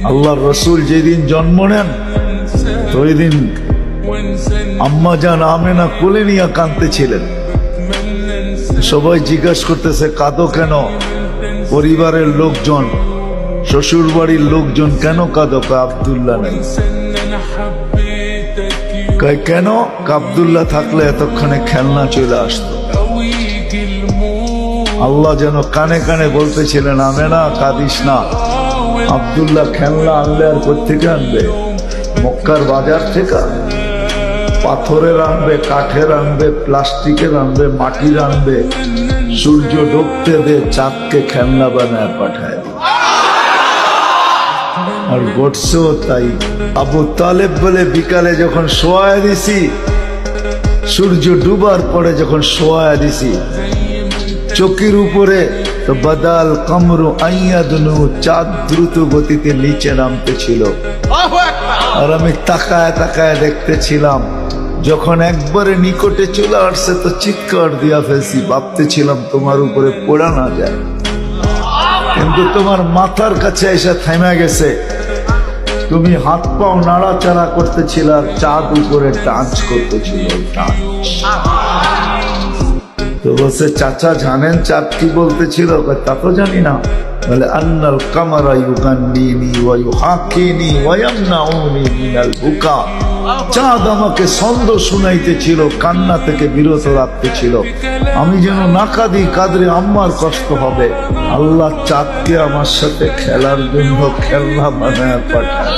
আল্লাহর রসুল যেদিন জন্ম নেন তো ওই দিন আম্মা জান আমেনা কোলে নিয়ে কাঁদতেছিলেন। সবাই জিজ্ঞাসা করতেছে কাঁদো কেন? পরিবারের লোকজন, শ্বশুর বাড়ির লোকজন কেন কাঁদো? আব্দুল্লাহ নাই। কেন? আব্দুল্লাহ থাকলে এতক্ষণে খেলনা চলে আসতো। আল্লাহ যেন কানে কানে বলতেছিলেন আমেনা কাঁদিস না, আব্দুল্লাহ খেলনা আনলে আর কোত্থেকে আনবে? মক্কার বাজার থেকে পাথরের আনবে, কাঠের আনবে, প্লাস্টিকের আনবে, মাটির আনবে। সূর্য ডুবতে দে, চাঁদকে খেলনা বানায় পাঠায় দিবে। আর ঘটছেও তাই। আবু তালেব বলে বিকালে যখন শোয়ায় দিছি, সূর্য ডুবার পরে যখন শোয়ায় দিছি, চোখের উপরে তো বাদাল কামরু আইয়াদনু, চাঁদ দ্রুত গতিতে নিচে নামতেছিল। আর আমি তাকায় তাকায় দেখতেছিলাম। যখন একবারে নিকটে চলে আসছে তো চিৎকার দিয়া ফেলছি, ভাবতেছিলাম তোমার উপরে পড়া না যায়, কিন্তু তোমার মাথার কাছে এসে থেমে গেছে। তুমি হাত পাও নাড়াচাড়া করতেছিল আর চাঁদ উপরে টাচ করতেছিল। তো বলছে চাচা জানেন চাঁদ কি বলতেছিল? তা তো জানি না। বলে আন্নাল কামারা ইউগান্নিনি ওয়া ইউহাকিনি ওয়া ইয়ামনাউনি মিনাল বুকা। চাঁদ আমাকে ছন্দ শুনাইতেছিল, কান্না থেকে বিরত রাখতেছিল। আমি যেন না কাঁদি, কাঁদলে আম্মার কষ্ট হবে। আল্লাহ চাঁদকে আমার সাথে খেলার জন্য খেলনা বানায় পাঠায়।